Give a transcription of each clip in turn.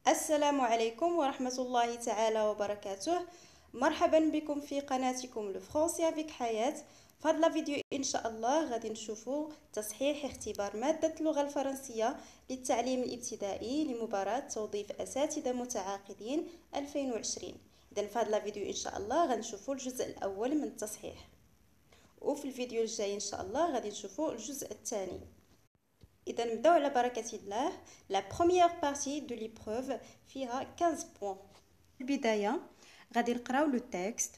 السلام عليكم ورحمة الله تعالى وبركاته. مرحبا بكم في قناتكم الفرنسي افيك حياة. في هذا الفيديو ان شاء الله غادي نشوفوا تصحيح اختبار مادة اللغة الفرنسية للتعليم الابتدائي لمباراة توظيف اساتذة متعاقدين 2020. اذا في هذا الفيديو ان شاء الله غنشوفوا الجزء الاول من التصحيح، وفي الفيديو الجاي ان شاء الله غادي نشوفوا الجزء الثاني. إذا نبداو على بركة الله. لا بروميير بارتي دو ليبروف فيها 15 بوان. البداية غادي نقراو لو تكست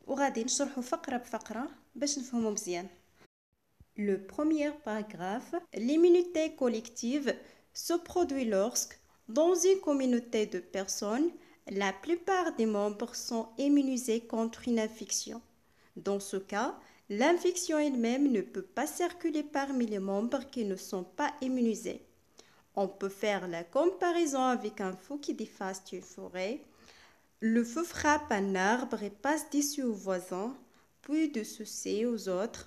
وغادي نشرحو فقرة بفقرة باش نفهمو مزيان. Le premier paragraphe, l'immunité collective se produit lorsque, dans une communauté de personnes, la plupart des membres sont immunisés contre une infection. Dans ce cas, l'infection elle-même ne peut pas circuler parmi les membres qui ne sont pas immunisés. On peut faire la comparaison avec un feu qui dévaste une forêt. Le feu frappe un arbre et passe d'ici aux voisins, puis de ceux-ci aux autres.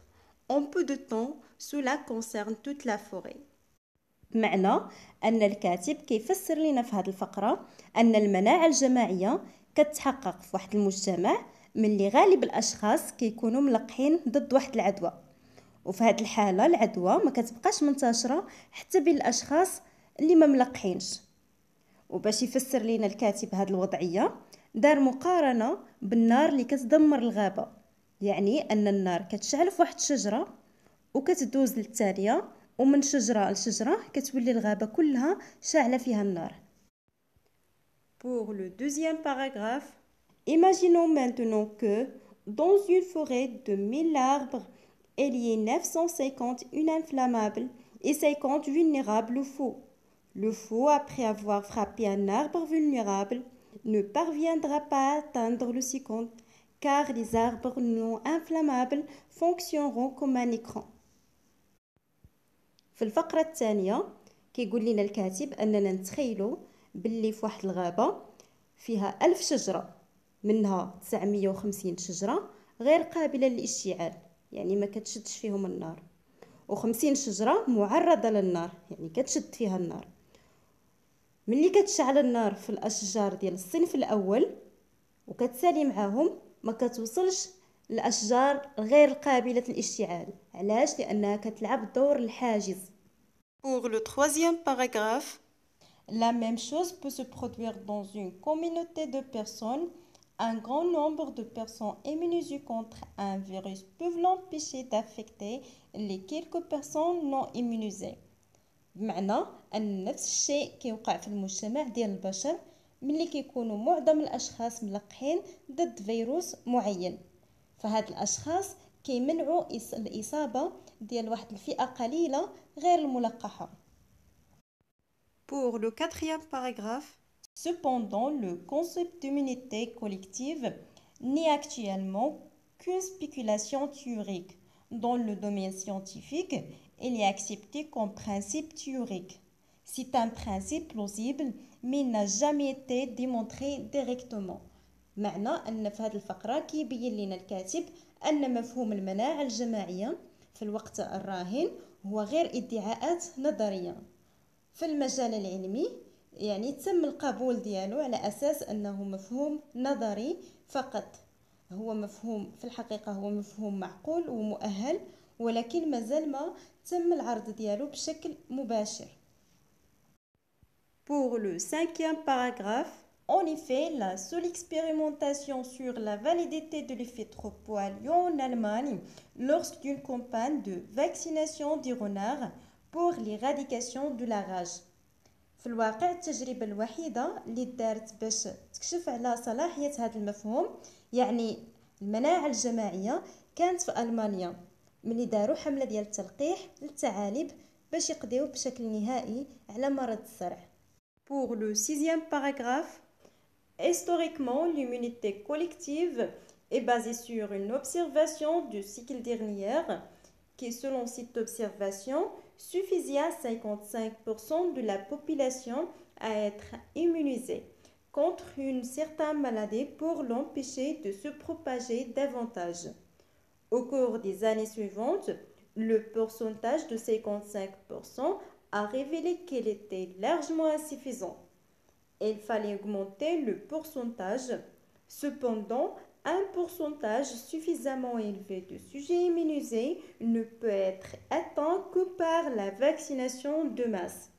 En peu de temps, cela concerne toute la forêt. بمعنى أن الكاتب كيفسر لنا في هذه الفقرة أن المناعة الجماعية كتحقق في واحد المجتمع ملي غالب الأشخاص كيكونوا ملقحين ضد واحد العدوى، وفي هذه الحالة العدوى ما كتبقاش منتشرة حتى بين الأشخاص اللي ما ملقحينش. وباش يفسر لنا الكاتب هذه الوضعية دار مقارنة بالنار اللي كتدمر الغابة، يعني أن النار كتشعل في واحد الشجرة وكتدوز للتالية، ومن شجرة لشجرة كتولي الغابة كلها شاعلة فيها النار. Pour le deuxième paragraphe, imaginons maintenant que dans une forêt de 1000 arbres, il y ait 950 inflammables et 50 vulnérables au feu. Le feu, après avoir frappé un arbre vulnérable, ne parviendra pas à atteindre le second, car les arbres non inflammables fonctionneront comme un écran. في الفقرة الثانية كيقول لنا الكاتب أننا نتخيلوا باللي في واحد الغابة فيها 1000 شجرة، منها 950 شجرة غير قابلة للاشتعال، يعني ما كتشدش فيهم النار، و50 شجرة معرضة للنار، يعني كتشد فيها النار. ملي كتشعل النار في الأشجار ديال الصنف الأول وكتسالي معاهم ما كتوصلش الأشجار غير قابلة للاشتعال. علاش؟ لأنها كتلعب دور الحاجز. Pour le troisième paragraphe, la même chose peut se produire dans une communauté de personnes. Un grand nombre de personnes immunisées contre un virus peuvent l'empêcher d'affecter les quelques personnes non immunisées. بمعنى أن نفس الشيء كيوقع في المجتمع ديال البشر ملي كيكونوا معظم الأشخاص ملقحين ضد فيروس معين، فهاد الأشخاص كيمنعوا الإصابة ديال واحد الفئة قليلة غير الملقحة. Pour le quatrième paragraphe, cependant, le concept d'immunité collective n'est actuellement qu'une spéculation théorique. Dans le domaine scientifique, il est accepté comme principe théorique. C'est un principe plausible, mais n'a jamais été démontré directement. معنى أن في هذه الفقرة كيبين لنا الكاتب أن مفهوم المناعة الجماعية في الوقت الراهن هو غير ادعاءات نظرية في المجال العلمي، يعني تم القبول ديالو على أساس أنه مفهوم نظري فقط. هو مفهوم في الحقيقة هو مفهوم معقول ومؤهل، ولكن مازال ما تم العرض ديالو بشكل مباشر. Pour le cinquième paragraphe, en effet, la seule expérimentation sur la validité de l'effet troupeau a lieu en Allemagne lorsqu'une campagne de vaccination des renards pour l'éradication de la rage. في الواقع التجربة الوحيدة اللي دارت باش تكشف على صلاحية هذا المفهوم، يعني المناعة الجماعية، كانت في ألمانيا ملي داروا حملة ديال التلقيح للثعالب باش يقضيو بشكل نهائي على مرض الصرع. Pour le sixième paragraphe, historiquement, l'immunité collective est basée sur une observation du cycle dernier qui, selon cette observation, suffisait à 55% de la population à être immunisée contre une certaine maladie pour l'empêcher de se propager davantage. Au cours des années suivantes, le pourcentage de 55% a révélé qu'elle était largement insuffisant. Il fallait augmenter le pourcentage. Cependant, un pourcentage suffisamment élevé de sujets immunisés ne peut être atteint que par la vaccination de masse.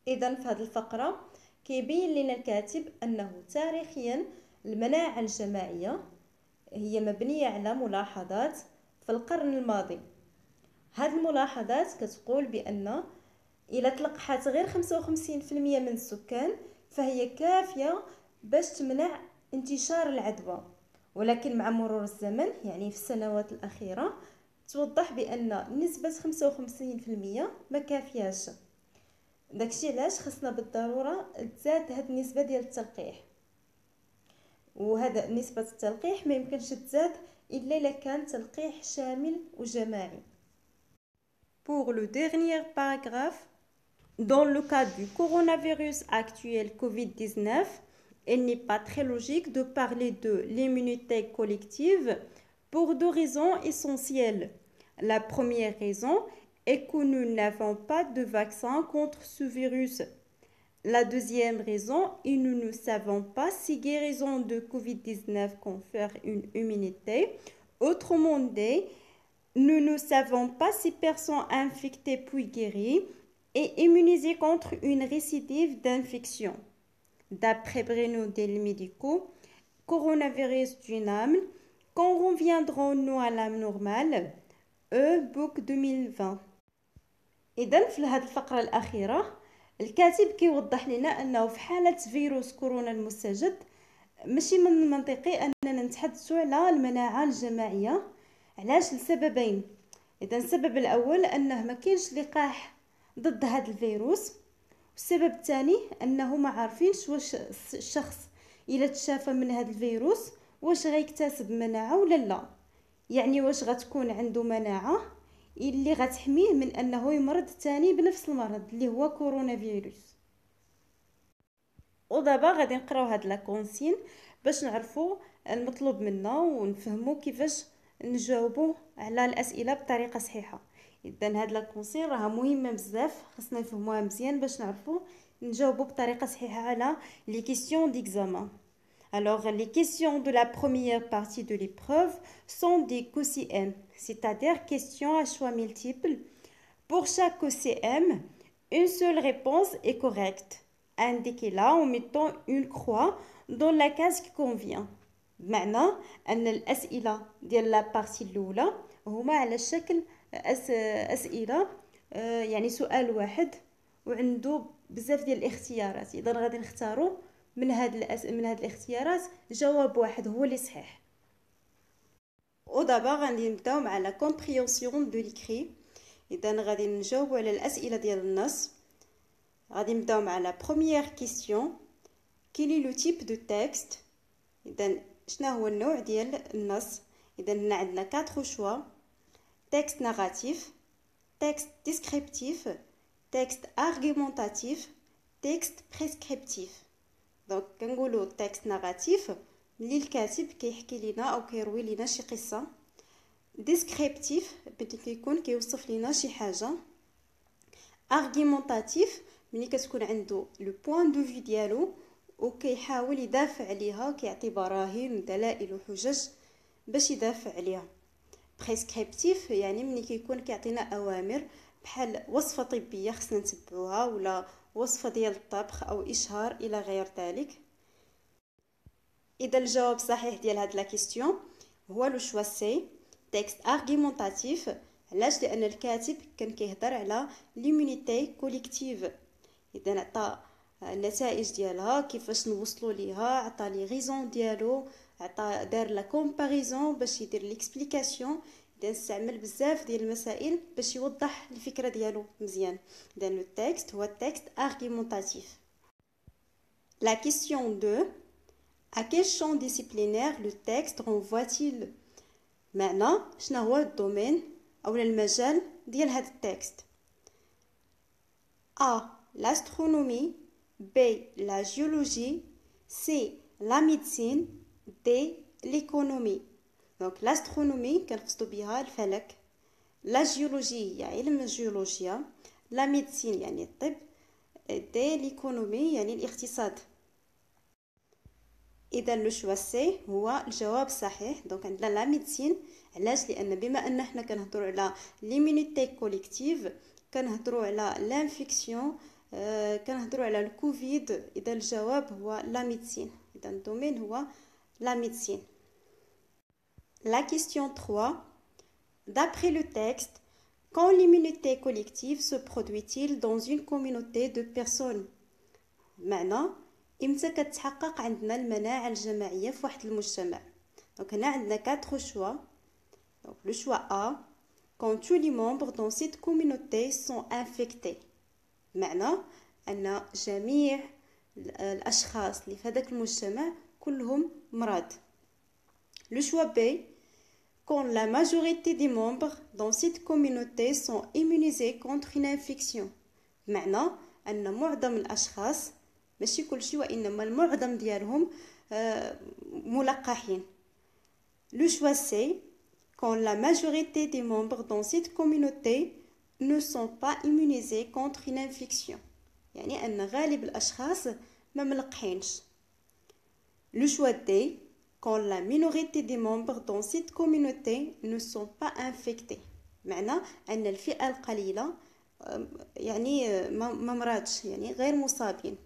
إذن في هذه الفقرة كيبين لنا الكاتب أنه تاريخيا المناعة الجماعية هي مبنية على ملاحظات في القرن الماضي. هذه الملاحظات كتقول بأن إلا تلقحت غير 55% من السكان فهي كافية باش تمنع انتشار العدوى، ولكن مع مرور الزمن يعني في السنوات الأخيرة توضح بأن نسبة 55% ما كافياش. داكشي علاش خصنا بالضرورة تزاد هاد النسبة ديال التلقيح، وهذا نسبة التلقيح ما يمكنش تزاد إلا إلا كان تلقيح شامل وجماعي. Pour le dernier paragraphe, dans le cas du coronavirus actuel Covid-19, il n'est pas très logique de parler de l'immunité collective pour deux raisons essentielles. La première raison est que nous n'avons pas de vaccin contre ce virus. La deuxième raison est que nous ne savons pas si guérison de Covid-19 confère une immunité. Autrement dit, nous ne savons pas si personne infectée puis guérie est immunisée contre une récidive d'infection. D'après Bruno Del Medico, coronavirus dyname, quand reviendrons-nous à la normale? book 2020. إذن في هذه الفقرة الأخيرة الكاتب كيوضح لنا أنه في حالة فيروس كورونا المستجد ماشي من المنطقي أننا نتحدث على المناعة الجماعية. علاش؟ لسببين. إذن السبب الأول أنه ما كاينش لقاح ضد هذا الفيروس، والسبب الثاني أنه ما عارفينش واش الشخص إلا تشافى من هذا الفيروس واش غيكتسب مناعة ولا لا، يعني واش غتكون عنده مناعة اللي غتحميه من انه يمرض ثاني بنفس المرض اللي هو كورونا فيروس. ودابا غادي نقراو هاد لا كونسين باش نعرفوا المطلوب منا ونفهموا كيفاش نجاوبوا على الاسئله بطريقه صحيحه. اذا هاد لا كونسين راها مهمه بزاف، خصنا نفهموها مزيان باش نعرفوا نجاوبوا بطريقه صحيحه على لي كيسيون ديكزامان. Alors, les questions de la première partie de l'épreuve sont des QCM, c'est-à-dire questions à choix multiples. Pour chaque QCM, une seule réponse est correcte. Indiquez-la en mettant une croix dans la case qui convient. بمعنى أن الأسئلة ديال la partie الأولى هما على شكل أسئلة يعني سؤال واحد وعنده بزاف ديال الاختيارات. إذا غادي نختاروا من هاد الاختيارات جواب واحد هو اللي صحيح. ودابا غادي نبداو مع لا كومبريونسيون دو ليكري. اذا غادي نجاوبوا على الاسئله ديال النص. غادي نبداو مع لا بروميير كيسيون، كيلي لو تيب دو تكست. اذا شنو هو النوع ديال النص؟ اذا هنا عندنا 4 شوا: تكست ناراتيف، تكست ديسكريبتيف، تكست ارغيومونتاتيف، تكست بريسكريبتيف. دونك كنقولوا تكست ناراتيف ملي الكاتب كيحكي لينا او كيروي لينا شي قصه. ديسكريبتيف بدي كيكون كيوصف لينا شي حاجه. ارغيومونتاتيف ملي كتكون عنده لو بوين دو في ديالو وكيحاول يدافع عليها، كيعطي براهين ودلائل وحجج باش يدافع عليها. بريسكريبتيف يعني ملي كيكون كيعطينا اوامر بحال وصفه طبيه خصنا نتبعوها ولا وصفة ديال الطبخ أو إشهار إلى غير ذلك. إذا الجواب صحيح ديال هاد لا كيستيون هو لو شوا سي، تكست ارغيومونتاتيف. علاش؟ لأن الكاتب كان كيهضر على ليمونيتي كوليكتيف. إذا عطى النتائج ديالها كيفاش نوصلوا ليها، عطى لي غيزون ديالو، عطى دار لا كومباريزون باش يدير ليكسبليكاسيون. إذا استعمل بزاف ديال المسائل باش يوضح الفكره ديالو مزيان. إذا لو تكست هو التكست argumentatif. La question 2: à quel champ disciplinaire le texte renvoie-t-il؟ معنى شنو هو الدومين او المجال ديال هذا التكست؟ A l'astronomie، B la géologie، C la médecine، D l'économie. دونك لاسترونومي كنقصدوا بها الفلك، لا جيولوجي هي علم الجيولوجيا، لا ميديسين يعني الطب، دي ليكونومي يعني الاقتصاد. اذا لو شوا سي هو الجواب الصحيح. دونك عندنا لا ميديسين. علاش؟ لان بما ان حنا كنهضروا على ليمونيتي كوليكتيف، كنهضروا على لانفيكسيون، كنهضروا على الكوفيد، اذا الجواب هو لا ميديسين. اذا الدومين هو la médecine. La question 3. D'après le texte, quand l'immunité collective se produit-il dans une communauté de personnes? معنى امتى كتحقق عندنا المناعة الجماعية في واحد المجتمع؟ دونك هنا عندنا 4 choix. Donc le choix A, quand tous les membres dans cette communauté sont infectés. معنى أن جميع الأشخاص اللي في هذاك المجتمع كلهم مرض. Le choix B, quand la majorité des membres dans cette communauté sont immunisés contre une infection. معنى أن معظم الأشخاص، ماشي كلشي وإنما المعظم ديالهم ملقحين. Le choix C, quand la majorité des membres dans cette communauté ne sont pas immunisés contre une infection. يعني أن غالب الأشخاص ما ملقحينش. Le choix D, quand la minorité des membres dans cette communauté ne sont pas infectés. معنى أن الفئة القليلة يعني ما مرضش، يعني غير مصابين.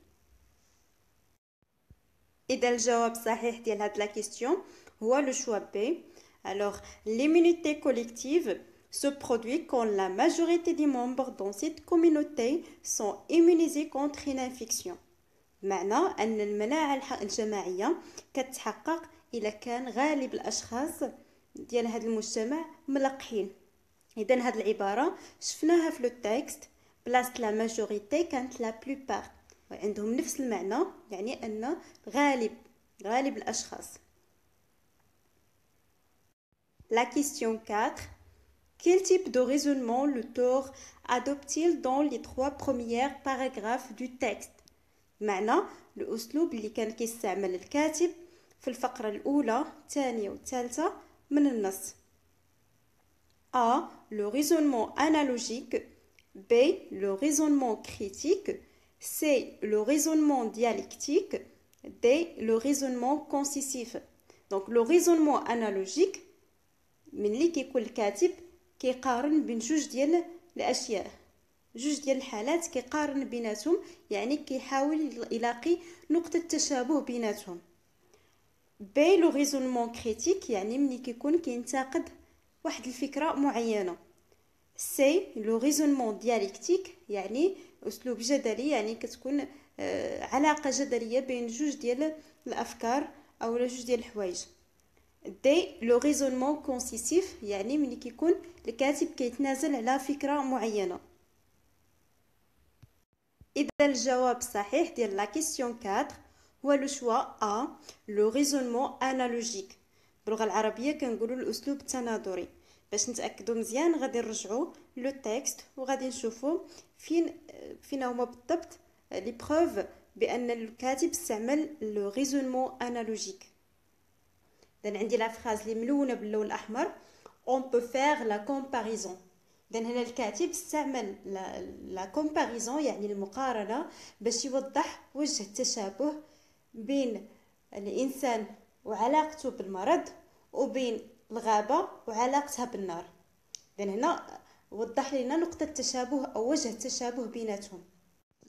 إذا الجواب الصحيح ديال هاد لا كيستيون هو le choix B. Alors, l'immunité collective se produit quand la majorité des membres dans cette communauté sont immunisés contre une infection. معنى أن المناعة الجماعية كتحقق إذا كان غالب الأشخاص ديال هذا المجتمع ملقحين. إذن هذه العبارة شفناها في لو تكست، بلاصة لا ماجوريتي كانت لا بلوبار، عندهم نفس المعنى، يعني أن غالب الأشخاص. La question 4. Quel type de raisonnement l'auteur adopte-t-il dans les 3 premiers paragraphes du texte؟ معنى الأسلوب اللي كان كيستعمل الكاتب في الفقرة الأولى الثانية والثالثة من النص. A. Le raisonnement analogique. B. Le raisonnement critique. C. Le raisonnement dialectique. D. Le raisonnement concessif. Donc le raisonnement analogique ملي كيكون الكاتب كيقارن بين جوج ديال الاشياء، جوج ديال الحالات كيقارن بيناتهم، يعني كيحاول يلاقي نقطة تشابه بيناتهم. بي لو ريزونمون كريتيك يعني ملي كيكون كينتقد واحد الفكرة معينة. سي لو ريزونمون ديالكتيك يعني اسلوب جدلي، يعني كتكون علاقة جدلية بين جوج ديال الافكار او جوج ديال الحوايج. دي لو ريزونمون كونسيسيف يعني ملي كيكون الكاتب كيتنازل على فكرة معينة. إذا الجواب الصحيح ديال لا كيسيون 4 هو لو شوا A لو ريزونمون انالوجيك. باللغة العربية كنقولوا الأسلوب التناظري. باش نتأكدوا مزيان غادي نرجعوا لو تكست وغادي نشوفوا فين هما بالضبط لي بروف بأن الكاتب استعمل لو ريزونمون انالوجيك. إذن عندي لا فراز اللي ملونة باللون الأحمر on peut faire la comparaison. إذن هنا الكاتب استعمل لا كومباريزون يعني المقارنة باش يوضح وجه التشابه بين الإنسان وعلاقته بالمرض وبين الغابة وعلاقتها بالنار. إذن هنا وضح لنا نقطة تشابه أو وجه التشابه بيناتهم.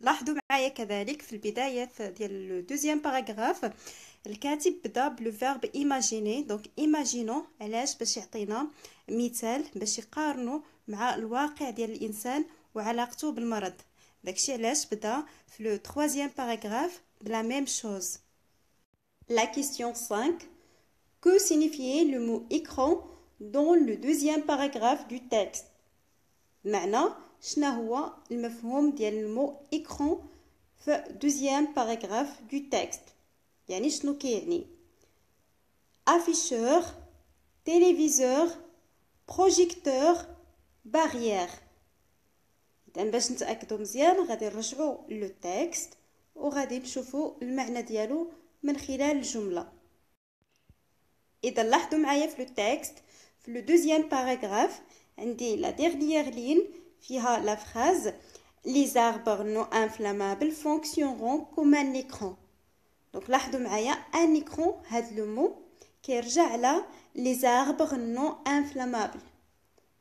لاحظوا معايا كذلك في البداية ديال لو دوزيام باراغراف الكاتب بدا بلو فيرب ايماجيني. دونك ايماجينو علاش؟ باش يعطينا مثال باش يقارنوا مع الواقع ديال الانسان وعلاقته بالمرض. داكشي علاش بدا في لو troisième paragraphe بلا ميم شوز. La question 5. Que signifiait le mot écran dans le deuxième paragraphe du texte؟ معنى شنو هو المفهوم ديال المو écran في deuxième paragraphe du texte؟ يعني شنو كيعني؟ afficheur, téléviseur, projecteur, barrière. إذن باش نتأكدوا مزيان غادي نرجعوا لو تكست وغادي نشوفوا المعنى ديالو من خلال الجملة. إذا لاحظوا معايا في لو تكست في لو دوزيام باراغراف عندي لا ديرنيير لين فيها لا فراز les arbres non inflammables fonctionneront comme un écran. Donc لاحظوا معايا un écran هذا لو مو كيرجع على les arbres non inflammables،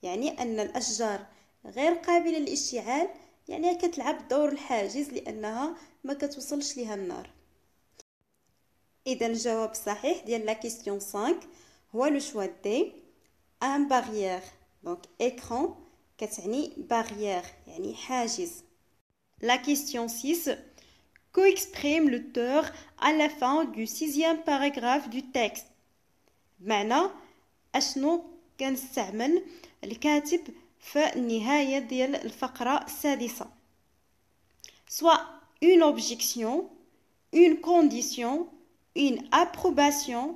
يعني ان الاشجار غير قابله للاشتعال، يعني كتلعب دور الحاجز لانها ما كتوصلش ليها النار. اذا الجواب الصحيح ديال لا كيسيون 5 هو لو شوا دي ان بارير. دونك écran كتعني barrière يعني حاجز. La question 6. Qu'exprime l'auteur à la fin du 6e paragraphe du texte. بمعنى أشنو كنستعمل الكاتب في النهاية ديال الفقرة السادسة. Soit une objection, une condition, une approbation,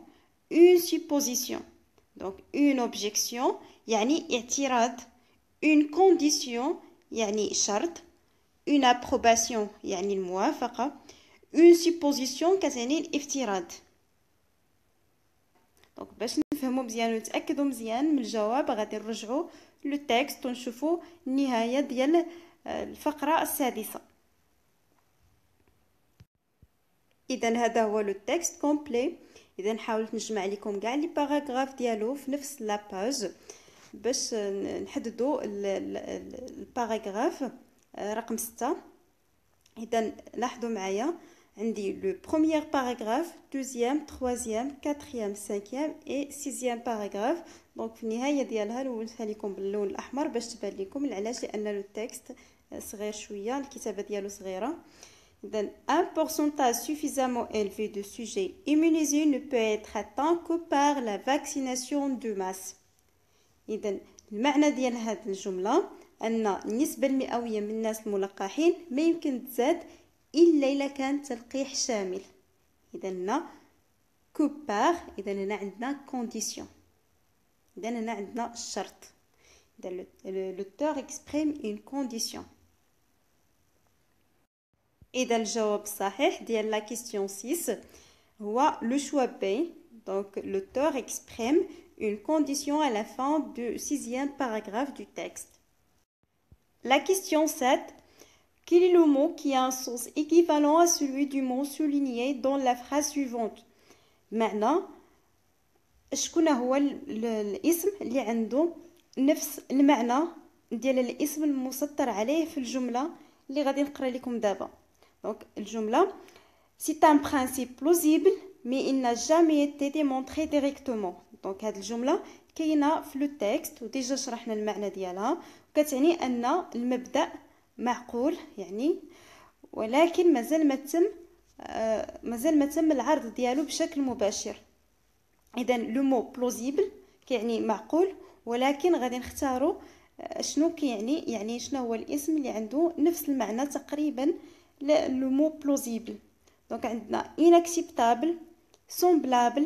une supposition. Donc une objection يعني اعتراض، une condition يعني شرط، une approbation يعني الموافقة، une supposition كتعني الافتراض. دونك باش نفهموا مزيان ونتاكدوا مزيان من الجواب غادي نرجعوا لو تكست ونشوفوا النهايه ديال الفقره السادسه. اذا هذا هو لو تكست كومبلي. اذا حاولت نجمع لكم كاع لي باراغراف ديالو في نفس لا باج باش نحددوا الباراغراف رقم 6. اذا لاحظوا معايا عندي لو بروميير باراغراف، دوزيام، تروازيام، كاتريام، سانكيام اي سيزيام باراغراف. دونك في النهايه ديالها لولتها لكم باللون الاحمر باش تبان لكم. علاش؟ لان لو تكست صغير شويه، الكتابه ديالو صغيره. اذا un pourcentage suffisamment élevé de sujets immunisés ne peut être atteint que par la vaccination de masse. اذا المعنى ديال هذه الجمله ان النسبه المئويه من الناس الملقحين ما يمكن تزاد الا الا كان تلقيح شامل. اذا هنا كو بار، اذا هنا عندنا كونديسيون، اذا هنا عندنا الشرط. اذا l'auteur exprime une condition. اذا الجواب الصحيح ديال لا كيسيون 6 هو لو شوا بي. دونك l'auteur exprime une condition à la fin du 6e paragraphe du texte. La question 7. Quel est le mot qui a un sens équivalent à celui du mot souligné dans la phrase suivante? معنى شكون هو الاسم اللي عنده نفس المعنى ديال الاسم المسطر عليه في الجملة اللي غادي نقرا لكم دابا. دونك الجملة c'est un principe plausible mais il n'a jamais été démontré directement. دونك هاد الجملة كاينه في لو تكست وديجا شرحنا المعنى ديالها، وكتعني ان المبدأ معقول يعني، ولكن مازال ما تم العرض ديالو بشكل مباشر. اذا لو مو بلوزيبل كيعني معقول، ولكن غادي نختاروا شنو كيعني، يعني شنو هو الاسم اللي عنده نفس المعنى تقريبا لو مو بلوزيبل. دونك عندنا inacceptable، semblable،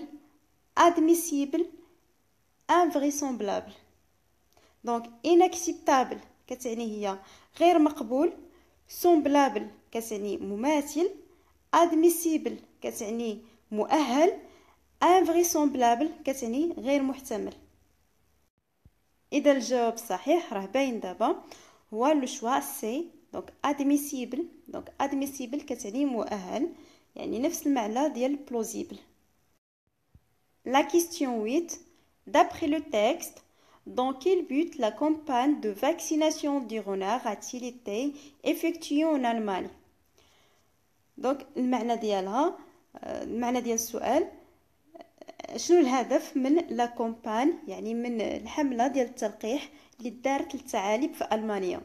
admissible، invraisemblable. دونك inacceptable كتعني هي غير مقبول، semblable كتعني مماثل، admissible كتعني مؤهل، invraisemblable كتعني غير محتمل. اذا الجواب الصحيح راه باين دابا هو لو شوا سي. دونك admissible. دونك admissible كتعني مؤهل، يعني نفس المعنى ديال plausible. La question 8. D'après le texte, dans quel but la campagne de vaccination du renard a-t-il été effectuée en Allemagne? Donc المعنى ديالها، المعنى ديال السؤال شنو الهدف من لا كومبان، يعني من الحملة ديال التلقيح اللي دارت للثعالب في ألمانيا.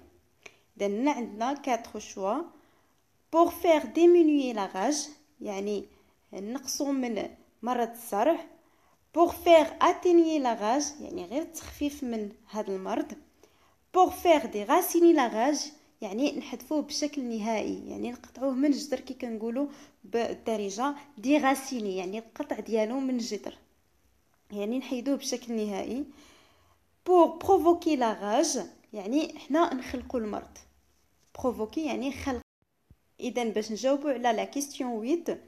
إذا عندنا 4 choix. pour faire diminuer la rage يعني نقصوا من مرض الصرع، pour faire atténuer la rage يعني غير التخفيف من هذا المرض، pour faire déraciner la rage يعني نحذفوه بشكل نهائي، يعني نقطعوه من الجذر كي كنقولوا بالدارجه ديراسيني، يعني القطع ديالو من الجذر، يعني نحيدوه بشكل نهائي. pour provoquer la rage يعني حنا نخلقوا المرض، provoquer يعني خلق. اذا باش نجاوبوا على لا كيسيون 8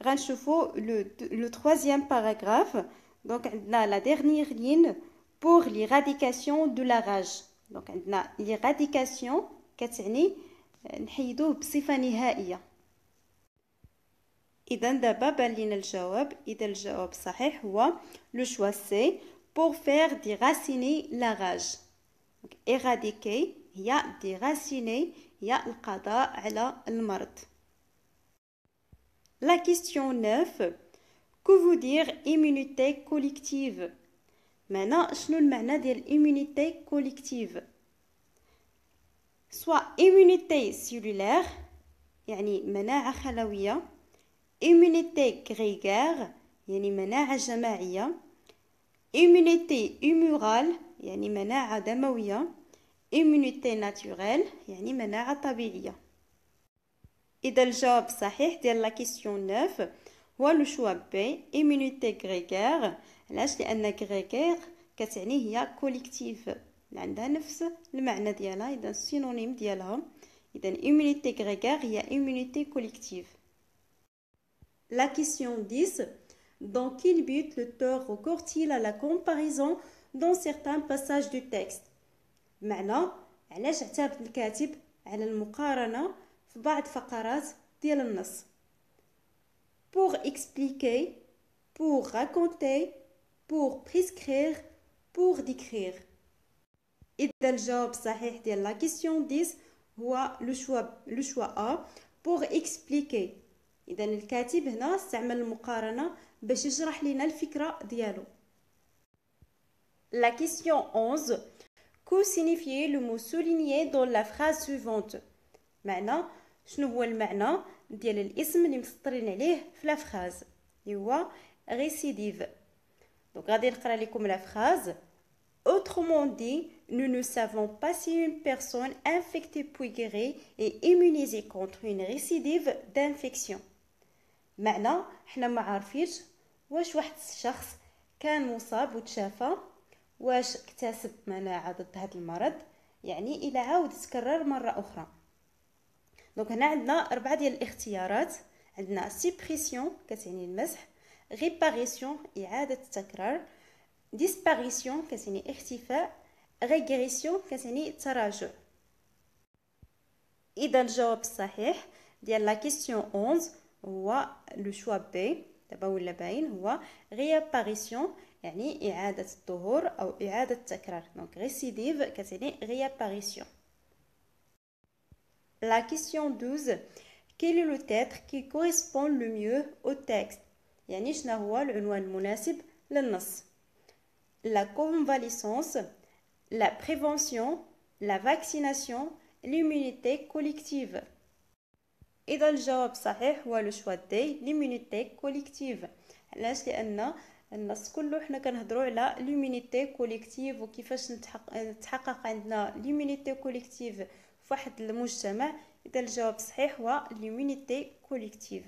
غنشوفوا لو 3e paragraphe. دونك عندنا لا dernière ligne pour l'éradication de la rage. دونك عندنا l'éradication كتعني نحيدوه بصفة نهائية. إذا دابا بان لينا الجواب. إذا الجواب صحيح هو لو شوا سي pour faire déraciner la rage. éradiquer هي déraciner هي القضاء على المرض. La question 9. Que veut dire immunité collective؟ معنا شنو المعنى ديال immunité collective؟ soit immunité cellulaire يعني مناعة خلوية، immunité grégaire يعني مناعة جماعية، immunité humorale يعني مناعة دموية، immunité naturelle يعني مناعة طبيعية. إذا الجواب الصحيح ديال لا كيسيون 9 هو لو شوا بي immunité grégaire. علاش؟ لأن grégaire كتعني هي كوليكتيف، عندها نفس المعنى ديالها، إذا السينونيم ديالها. إذا immunité grégaire هي immunité collective. La question 10. Dans quel but l'auteur recourt-il à la comparaison dans certains passages du texte؟ معنى علاش اعتمد الكاتب على المقارنة في بعض فقرات ديال النص؟ pour expliquer, pour raconter, pour prescrire, pour décrire. إذا الجواب الصحيح ديال la question 10 هو le choix A pour expliquer. إذا الكاتب هنا استعمل المقارنة باش يشرح لنا الفكرة ديالو. La question 11. Que signifie le mot souligné dans la phrase suivante؟ معنى شنو هو المعنى ديال الاسم اللي مسطرين عليه في لا فراز اللي هو récidive. دونك غادي نقرا لكم لا فراز. Autrement dit, nous ne savons pas si une personne infectée puis guérie est immunisée contre une récidive d'infection. معنى حنا ما عارفينش واش واحد الشخص كان مصاب وتشافى واش اكتسب مناعة ضد هذا المرض، يعني إلى عاود تكرر مرة أخرى. دونك هنا عندنا 4 ديال الاختيارات. عندنا سيبريسيون كتعني المسح، ريباريسيون إعادة التكرار، ديسباريسيون كتعني اختفاء، ريغريسيون كتعني التراجع. إذا الجواب الصحيح ديال لا كيسيون 11 هو لو شوا بي. دابا ولا باين هو رياباريسيون يعني إعادة الظهور أو إعادة التكرار. دونك récidive كتعني réapparition. La question 12. Quel est le titre qui correspond le mieux au texte؟ يعني شنو هو العنوان المناسب للنص؟ La convalescence, la prévention, la vaccination, l'immunité collective. إذا الجواب صحيح هو لو شوا دي l'immunité collective. علاش؟ لأن النص كله حنا كنهضروا على ليمونيتي كوليكتيف وكيفاش نتحقق عندنا ليمونيتي كوليكتيف في واحد المجتمع. اذا الجواب صحيح هو ليمونيتي كوليكتيف.